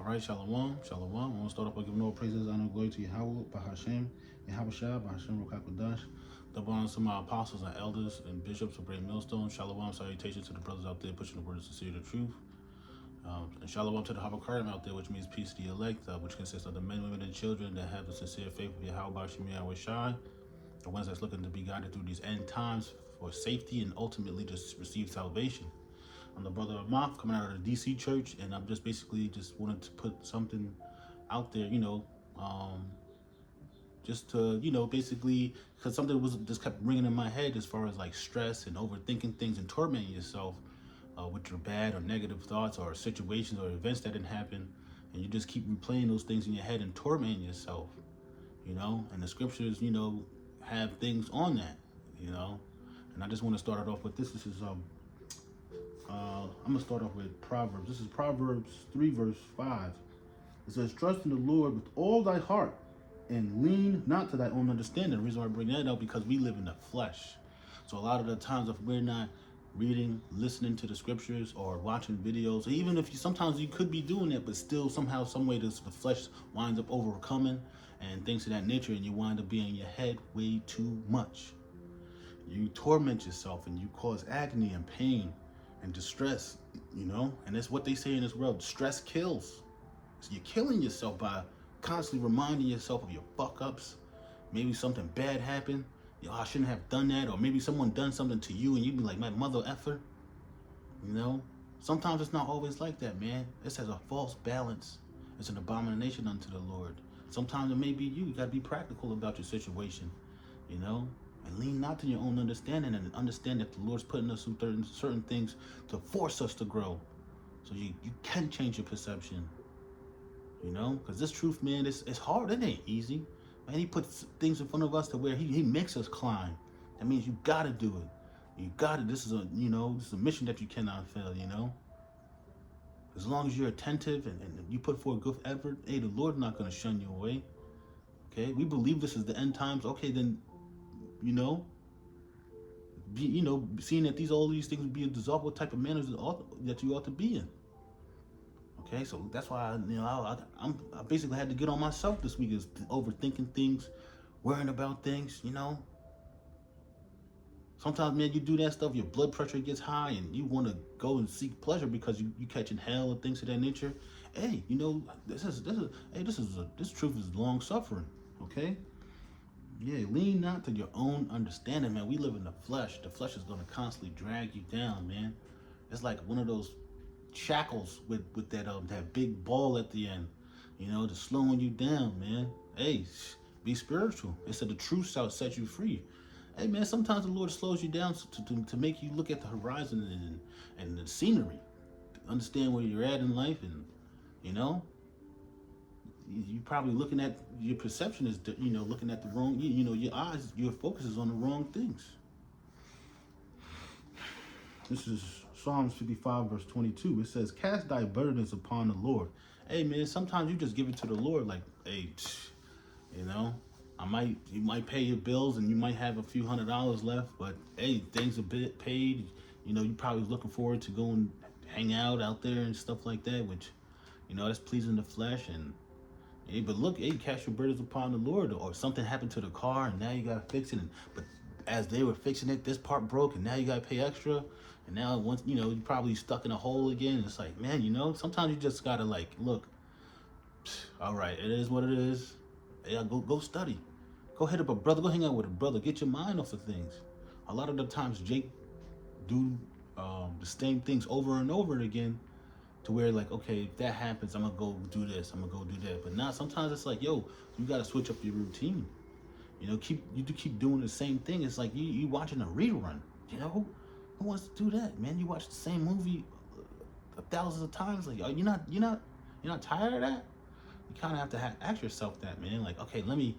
All right, shalom, shalom. I want to start off by giving all praises, honor, and glory to Yahweh, Bahashem, Yahweh Shah, Bahashem Rukakwadash. Double honors to my apostles and elders and bishops of Great Millstone. Shalom, salutations to the brothers out there pushing the word of sincerity, the truth. And shalom to the Habakarim out there, which means peace to the elect, which consists of the men, women, and children that have the sincere faith of Yahweh, Bahashem, Yahweh Shah, the ones that's looking to be guided through these end times for safety and ultimately just receive salvation. I'm the brother of Moth coming out of the DC church, and I'm just basically just wanted to put something out there, just to, basically, because something was just kept ringing in my head as far as like stress and overthinking things and tormenting yourself with your bad or negative thoughts or situations or events that didn't happen, and you just keep replaying those things in your head and tormenting yourself, and the scriptures, have things on that, and I just want to start it off with this. This is I'm gonna start off with Proverbs. This is Proverbs 3 verse 5. It says, "Trust in the Lord with all thy heart, and lean not to thy own understanding." The reason why I bring that up because we live in the flesh. So a lot of the times, if we're not reading, listening to the scriptures, or watching videos, even if sometimes you could be doing it, but still somehow, some way, the flesh winds up overcoming and things of that nature, and you wind up being in your head way too much. You torment yourself and you cause agony and pain and distress, and that's what they say in this world. Stress kills. So you're killing yourself by constantly reminding yourself of your fuck ups. Maybe something bad happened. I shouldn't have done that. Or maybe someone done something to you and you be like, my mother effer. Sometimes it's not always like that, man. This has a false balance. It's an abomination unto the Lord. Sometimes it may be you. You got to be practical about your situation, and lean not to your own understanding, and understand that the Lord's putting us through certain things to force us to grow. So you can change your perception, because this truth, man, it's hard. It ain't easy. Man, he puts things in front of us to where he makes us climb. That means you got to do it. You got to. This is a mission that you cannot fail, As long as you're attentive and you put forth good effort, hey, the Lord's not going to shun you away. Okay? We believe this is the end times. Okay, then, seeing that all these things be dissolved, what type of manners that you ought to be in. Okay, so that's why I basically had to get on myself this week, is overthinking things, worrying about things. Sometimes, man, you do that stuff, your blood pressure gets high, and you want to go and seek pleasure because you catching hell and things of that nature. Hey, this truth is long suffering. Okay. Yeah, lean not to your own understanding, man. We live in the flesh. The flesh is gonna constantly drag you down, man. It's like one of those shackles with that big ball at the end, just slowing you down, man. Hey, be spiritual. It said the truth shall set you free. Hey, man, sometimes the Lord slows you down to make you look at the horizon and the scenery, to understand where you're at in life, and you probably looking at your perception is looking at the wrong, your eyes, your focus is on the wrong things. This is Psalms 55 verse 22. It says, "Cast thy burdens upon the Lord." Hey, man, sometimes you just give it to the Lord, like, hey, you might pay your bills and you might have a few $100s left, but hey, things a bit paid. You probably looking forward to go and hang out there and stuff like that, which that's pleasing the flesh. And hey, but look, hey, cast your burdens upon the Lord. Or something happened to the car and now you gotta fix it. But as they were fixing it, this part broke and now you gotta pay extra. And now once you're probably stuck in a hole again. And it's like, man, sometimes you just gotta like, look, all right, it is what it is. Yeah, go study. Go hit up a brother. Go hang out with a brother. Get your mind off of things. A lot of the times, Jake do the same things over and over again, to where like, okay, if that happens, I'm gonna go do this. I'm gonna go do that. But now sometimes it's like, yo, you gotta switch up your routine. You keep doing the same thing. It's like you watching a rerun. Who wants to do that, man? You watch the same movie thousands of times. Like, you're not tired of that? You kind of have to ask yourself that, man. Like, okay, let me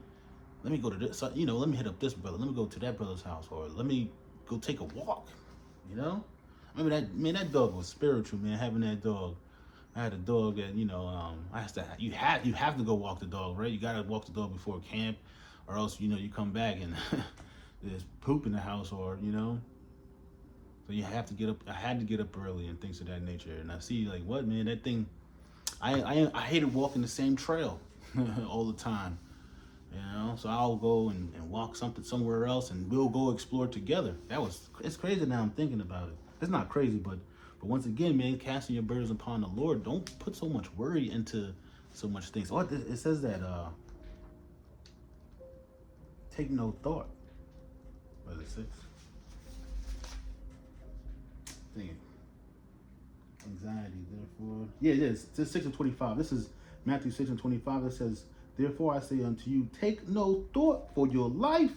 go to this, let me hit up this brother. Let me go to that brother's house, or let me go take a walk. I mean, that dog was spiritual, man. Having that dog, I had a dog that you have to go walk the dog, right? You gotta walk the dog before camp, or else you come back and there's poop in the house, or so you have to get up. I had to get up early and things of that nature. And I see, like, what, man, that thing, I hated walking the same trail all the time. You know, so I'll go and walk something somewhere else, and we'll go explore together. It's crazy now I'm thinking about it. It's not crazy, but once again, man, casting your burdens upon the Lord. Don't put so much worry into so much things. Oh, it says that take no thought. What is it? Dang it. Anxiety, therefore. Yeah, it is. It's 6:25. This is Matthew 6:25. It says, therefore I say unto you, take no thought for your life,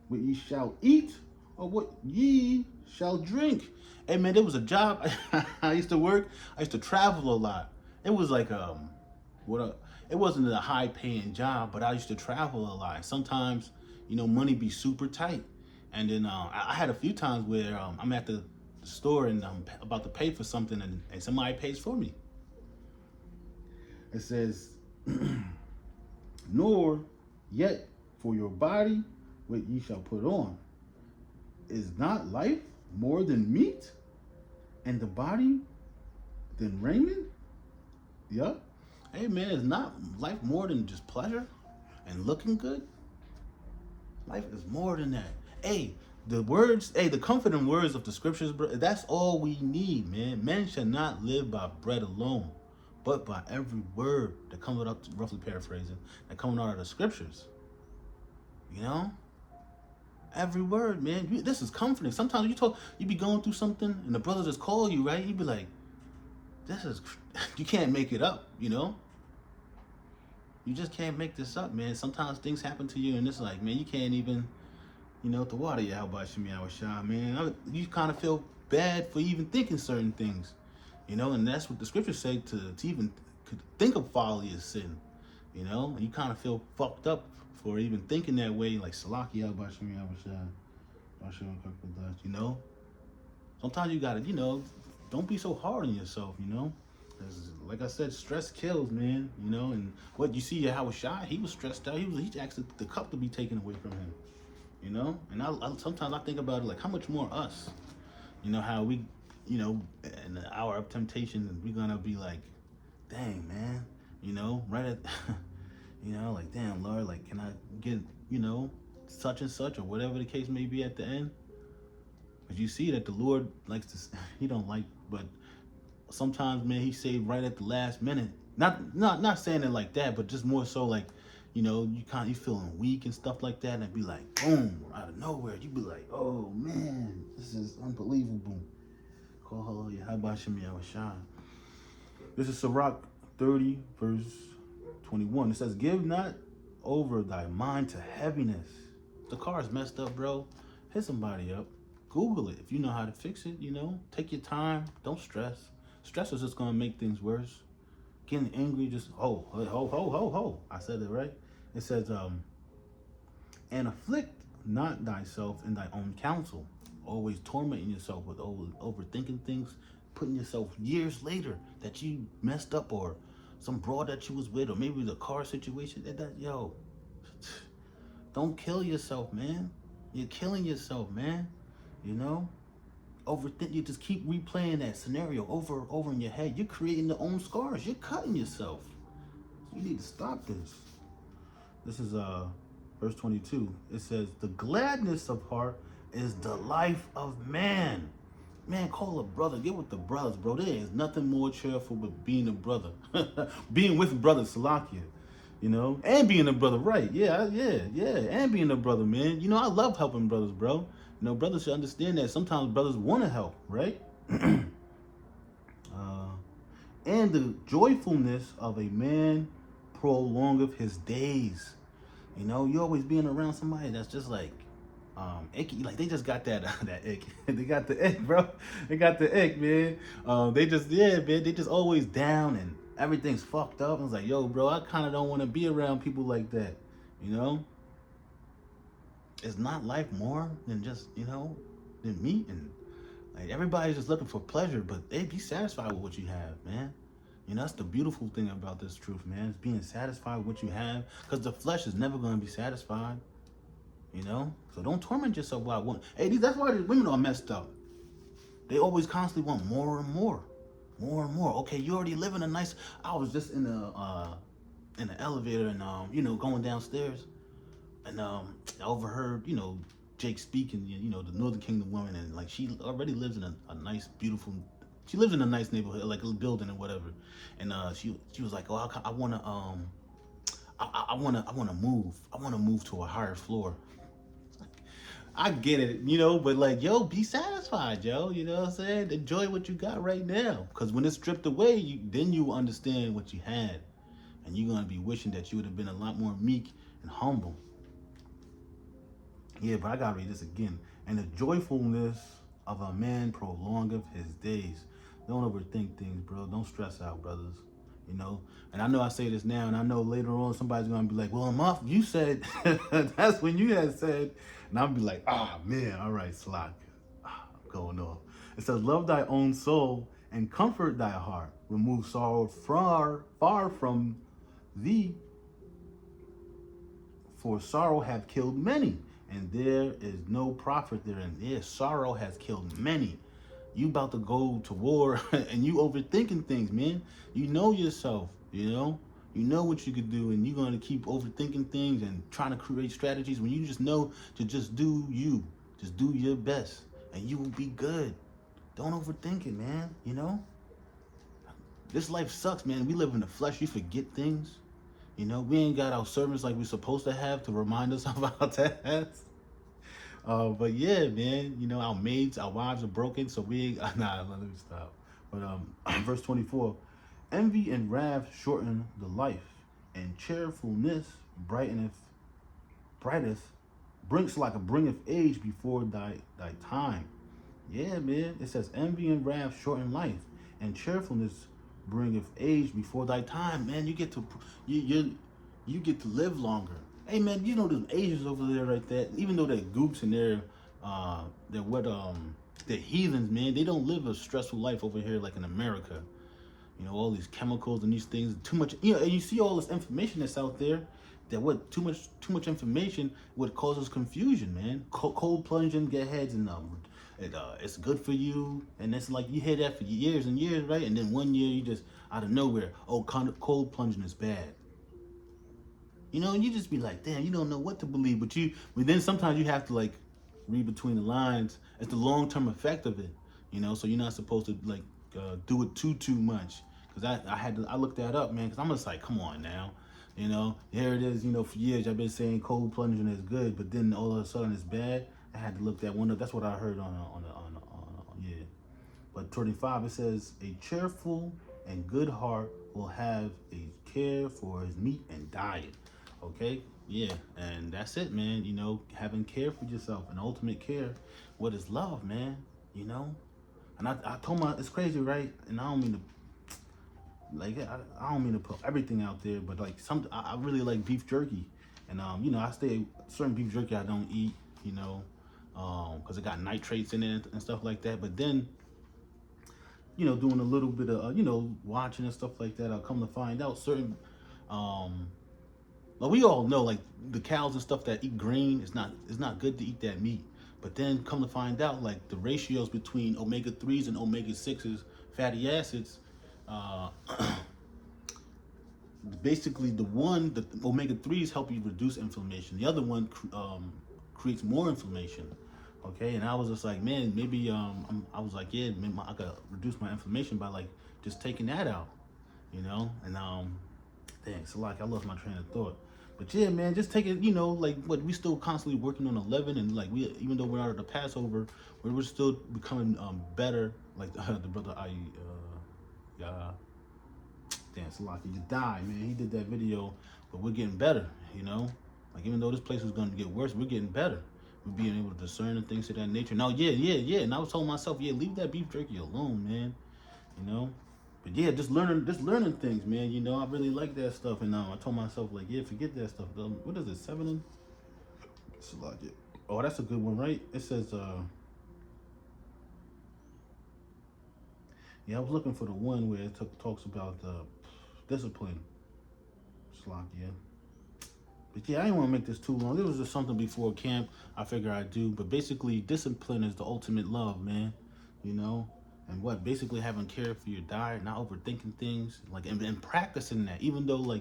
what ye shall eat, or what ye shall drink. Hey man, there was a job I used to work. I used to travel a lot. It was like it wasn't a high paying job, but I used to travel a lot. Sometimes, money be super tight. And then I had a few times where I'm at the store and I'm about to pay for something, and somebody pays for me. It says, nor yet for your body what ye shall put on. Is not life more than meat, and the body than raiment? Yeah. Hey man, is not life more than just pleasure and looking good? Life is more than that. Hey, the comforting words of the scriptures, bro, that's all we need, man. Men shall not live by bread alone, but by every word that comes out, roughly paraphrasing, that coming out of the scriptures. Every word, man. This is comforting. Sometimes you be going through something, and the brothers just call you, right? You be like, you can't make it up, You just can't make this up, man. Sometimes things happen to you, and it's like, man, you can't even, the water, yeah, how about Shemi Awashah, man? You kind of feel bad for even thinking certain things, and that's what the scriptures say to even think of folly as sin, and you kind of feel fucked up for even thinking that way, like Salaki, how about Shemi Awashah, Sometimes you gotta, don't be so hard on yourself, Like I said, stress kills, man. And what you see, Howard Shah, he was stressed out. He asked the cup to be taken away from him. And I sometimes I think about it like, how much more us? How we, in the hour of temptation, we're gonna be like, dang, man. Right at, like, damn, Lord, like, can I get, such and such, or whatever the case may be at the end? But you see that the Lord likes to, he don't like, but sometimes, man, he saved right at the last minute. Not saying it like that, but just more so like, you feeling weak and stuff like that, and it'd be like, boom, out of nowhere. You'd be like, oh man, this is unbelievable. Call hallelujah. How about Shemi Awashah? This is Sirach 30, verse 21. It says, give not over thy mind to heaviness. The car's messed up, bro. Hit somebody up. Google it if you know how to fix it. Take your time. Don't stress. Stress is just gonna make things worse. Getting angry, just ho. I said it right. It says, and afflict not thyself in thy own counsel. Always tormenting yourself with overthinking things, putting yourself years later that you messed up, or some broad that you was with, or maybe the car situation. Don't kill yourself, man. You're killing yourself, man. Overthink. You just keep replaying that scenario over in your head. You're creating your own scars. You're cutting yourself. You need to stop this. This is verse 22. It says, the gladness of heart is the life of man. Man, call a brother. Get with the brothers, bro. There is nothing more cheerful but being a brother. Being with brother Salakia. And being a brother, right? Yeah, and being a brother, man. I love helping brothers, bro. Brothers should understand that sometimes brothers want to help, right? And the joyfulness of a man prolongeth his days. You always being around somebody that's just like, icky, like they just got that ick. They got the ick, bro. They got the ick, man. They just always down and everything's fucked up. I was like, yo, bro, I kind of don't want to be around people like that. It's not life more than just, than meat, and like everybody's just looking for pleasure, but they be satisfied with what you have, man. That's the beautiful thing about this truth, man. It's being satisfied with what you have, because the flesh is never going to be satisfied. So don't torment yourself while that's why the women are messed up. They always constantly want more and more. more and more. Okay, you already live in a nice. I was just in the elevator and going downstairs and I overheard Jake speaking, the Northern Kingdom woman, and like she already lives in a nice, beautiful. She lives in a nice neighborhood, like a building or whatever, and she was like, oh, I wanna I wanna move. I wanna move to a higher floor. I get it, but like, yo, be satisfied, yo. You know what I'm saying? Enjoy what you got right now. Because when it's stripped away, then you understand what you had. And you're going to be wishing that you would have been a lot more meek and humble. Yeah, but I got to read this again. And the joyfulness of a man prolongeth his days. Don't overthink things, bro. Don't stress out, brothers. And I know I say this now, and I know later on somebody's gonna be like, "Well, Muff, you said that's when you had said," and I'll be like, "Ah, man, all right, Slock, I'm going off." It says, "Love thy own soul and comfort thy heart. Remove sorrow far from thee, for sorrow hath killed many, and there is no profit therein." Yeah, sorrow has killed many. You about to go to war and you overthinking things, man. You know yourself, You know what you could do, and you're going to keep overthinking things and trying to create strategies when you just know to just do you. Just do your best, and you will be good. Don't overthink it, man, This life sucks, man. We live in the flesh. You forget things. We ain't got our servants like we're supposed to have to remind us of our tasks. But yeah, man, our maids, our wives are broken, so we ain't, nah, let me stop. But verse 24, envy and wrath shorten the life, and cheerfulness brighteth, bringeth age before thy time. Yeah, man, it says envy and wrath shorten life, and cheerfulness bringeth age before thy time. Man, you get to you get to live longer. Hey, man, them Asians over there right there, even though they're gooks and they're heathens, man, they don't live a stressful life over here like in America. All these chemicals and these things, too much, and you see all this information that's out there that too much information would causes confusion, man. Cold plunging, get heads, and it's good for you, and it's like you hear that for years and years, right? And then one year you just out of nowhere, oh, cold plunging is bad. And you just be like, damn, you don't know what to believe. But then sometimes you have to like read between the lines. It's the long-term effect of it, So you're not supposed to like do it too much. Cause I looked that up, man. Cause I'm just like, come on now, Here it is, for years I've been saying cold plunging is good, but then all of a sudden it's bad. I had to look that one up. That's what I heard on yeah. But 25 it says, a cheerful and good heart will have a care for his meat and diet. Okay, yeah, and that's it, man. Having care for yourself, and ultimate care. What is love, man? And I told it's crazy, right? And I don't mean to, like, I don't mean to put everything out there, but like I really like beef jerky, and I stay certain beef jerky I don't eat, because it got nitrates in it and stuff like that. But then, doing a little bit of watching and stuff like that, I'll come to find out certain Well, we all know, like, the cows and stuff that eat grain, it's not good to eat that meat. But then come to find out, like, the ratios between omega-3s and omega-6s fatty acids, uh, basically the omega-3s help you reduce inflammation. The other one creates more inflammation. Okay, and I was just like, man, maybe I was like, yeah, maybe I could reduce my inflammation by like just taking that out, And dang, so like I lost my train of thought. But yeah, man, just take it, like what we still constantly working on 11, and like even though we're out of the Passover, we're still becoming better. Like the brother damn, Salaki just died, man. He did that video, but we're getting better, Like even though this place is gonna get worse, we're getting better. We're being able to discern and things of that nature. Now, yeah. And I was telling myself, yeah, leave that beef jerky alone, man. But yeah, just learning things, man. I really like that stuff, and I told myself like, yeah, forget that stuff. What is it, 7 and? Oh, that's a good one, right? It says, yeah, I was looking for the one where it talks about discipline. Yeah. But yeah, I didn't want to make this too long. It was just something before camp I figured I'd do. But basically, discipline is the ultimate love, man. and what basically having care for your diet, not overthinking things, like and practicing that. Even though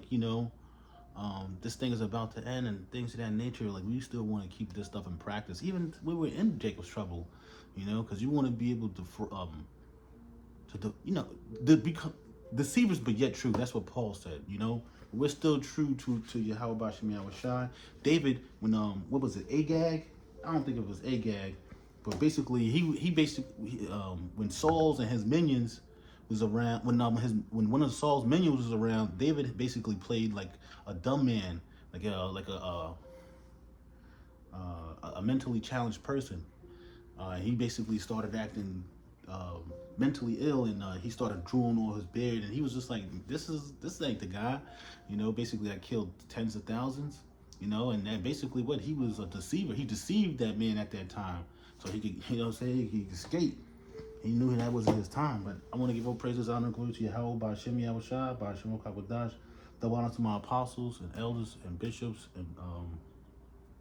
this thing is about to end and things of that nature, like we still want to keep this stuff in practice. Even we were in Jacob's trouble, because you want to be able to become deceivers, but yet true. That's what Paul said. We're still true to Yahweh Shem Yahweh Shai. David, when what was it, Agag? I don't think it was Agag, but basically he basically when Saul's and his minions was around, when one of Saul's minions was around, David basically played like a dumb man, like a mentally challenged person. He basically started acting mentally ill, and he started drooling on his beard, and he was just like, this ain't the guy, basically that killed tens of thousands, and then basically what, he was a deceiver. He deceived that man at that time, so he could, he could escape. He knew that wasn't his time. But I want to give all praises, honor, and glory to Yahweh, by Hashem Yahweh Shai, by Hashem Kakwadash, double honor to my apostles and elders and bishops and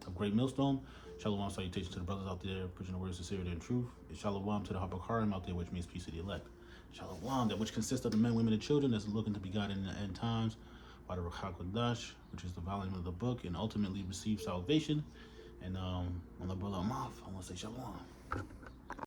of Great Millstone. Shalom, salutations to the brothers out there preaching the word of sincerity and truth. And shalom to the Hapacharim out there, which means peace to the elect. Shalom, that which consists of the men, women, and children that's looking to be God in the end times by the Ruach HaKodesh, which is the volume of the book, and ultimately receive salvation. And on the brother Amath, I want to say shalom.